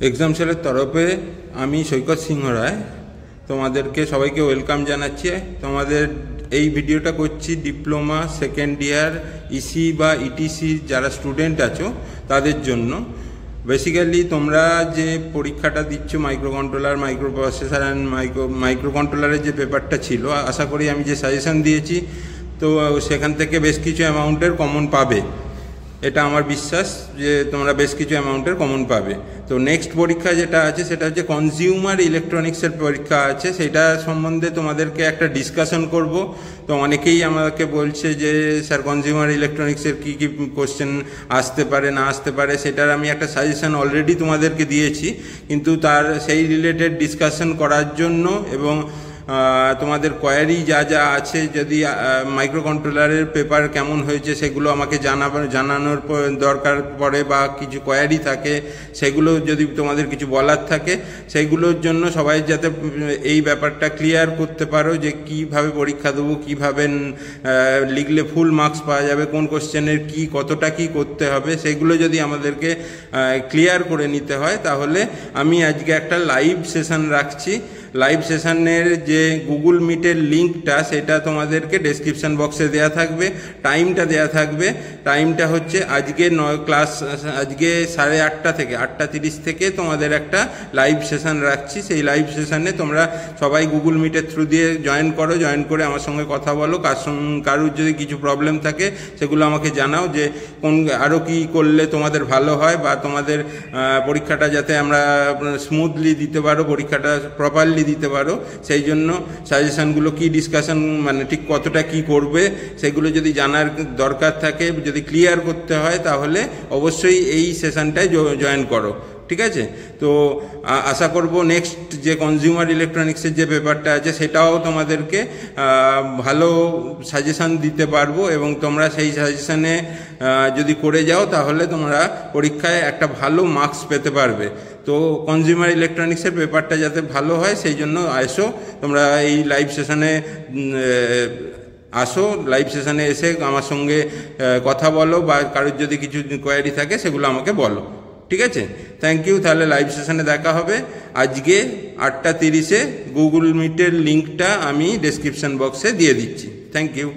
Exam সেলের তরফে আমি সৈকত সিংহ রায় তোমাদেরকে সবাইকে ওয়েলকাম জানাচ্ছি। তোমাদের এই ভিডিওটা করছি ডিপ্লোমা সেকেন্ড ইয়ার ইসি বা ইটিসি যারা স্টুডেন্ট আছো তাদের জন্য। বেসিক্যালি তোমরা যে পরীক্ষাটা দিচ্ছ microcontroller, microprocessor and micro কন্ট্রোলারের যে পেপারটা ছিল, আশা করি আমি যে সাজেশন দিয়েছি তো সেখান থেকে বেশ কিছু অ্যামাউন্টের কমন পাবে, এটা আমার বিশ্বাস যে তোমরা বেশ কিছু অ্যামাউন্টের কমন পাবে। তো নেক্সট পরীক্ষা যেটা আছে সেটা হচ্ছে কনজিউমার ইলেকট্রনিক্সের পরীক্ষা আছে, সেটা সম্বন্ধে তোমাদেরকে একটা ডিসকাশন করব। তো অনেকেই আমাকে বলছে যে স্যার কনজিউমার ইলেকট্রনিক্সের কী কী কোশ্চেন আসতে পারে না আসতে পারে, সেটার আমি একটা সাজেশন অলরেডি তোমাদেরকে দিয়েছি, কিন্তু তার সেই রিলেটেড ডিসকাশন করার জন্য এবং তোমাদের কোয়ারি যা যা আছে, যদি মাইক্রো কন্ট্রোলারের পেপার কেমন হয়েছে সেগুলো আমাকে জানানোর দরকার পড়ে, বা কিছু কোয়ারি থাকে সেগুলো যদি তোমাদের কিছু বলার থাকে, সেগুলোর জন্য সবাই যাতে এই ব্যাপারটা ক্লিয়ার করতে পারো যে কিভাবে পরীক্ষা দেবো, কিভাবে লিখলে ফুল মার্কস পাওয়া যাবে, কোন কোশ্চেনের কি কতটা কি করতে হবে, সেগুলো যদি আমাদেরকে ক্লিয়ার করে নিতে হয়, তাহলে আমি আজকে একটা লাইভ সেশন রাখছি। লাইভ সেশনের যে গুগল মিটের লিঙ্কটা সেটা তোমাদেরকে ডেসক্রিপশন বক্সে দেওয়া থাকবে, টাইমটা দেওয়া থাকবে। টাইমটা হচ্ছে আজকে আজকে 8:30 থেকে 8:30 থেকে তোমাদের একটা লাইভ সেশন রাখছি। সেই লাইভ সেশনে তোমরা সবাই গুগল মিটের থ্রু দিয়ে জয়েন করো, জয়েন করে আমার সঙ্গে কথা বলো। কারুর যদি কিছু প্রবলেম থাকে সেগুলো আমাকে জানাও, যে কোন আরও কী করলে তোমাদের ভালো হয়, বা তোমাদের পরীক্ষাটা যাতে আমরা স্মুথলি দিতে পারো, পরীক্ষাটা প্রপারলি দিতে পারো, সেই জন্য সাজেশনগুলো কি ডিসকাশন মানে ঠিক কতটা কি করবে সেগুলো যদি জানার দরকার থাকে, যদি ক্লিয়ার করতে হয়, তাহলে অবশ্যই এই সেশনটায় জয়েন করো, ঠিক আছে? তো আশা করব নেক্সট যে কনজিউমার ইলেকট্রনিক্সের যে পেপারটা আছে সেটাও তোমাদেরকে ভালো সাজেশন দিতে পারবো, এবং তোমরা সেই সাজেশনে যদি করে যাও তাহলে তোমরা পরীক্ষায় একটা ভালো মার্কস পেতে পারবে। তো কনজিউমার ইলেকট্রনিক্সের পেপারটা যাতে ভালো হয় সেই জন্য আসো তোমরা এই লাইভ সেশনে, আসো লাইভ সেশনে এসে আমার সঙ্গে কথা বলো, বা কারোর যদি কিছু কোয়ারি থাকে সেগুলো আমাকে বলো, ঠিক আছে? Thank you. তাহলে লাইভ সেশনে দেখা হবে আজকে 8:30-এ। গুগল মিটের লিঙ্কটা আমি ডেসক্রিপশন বক্সে দিয়ে দিচ্ছি। Thank you.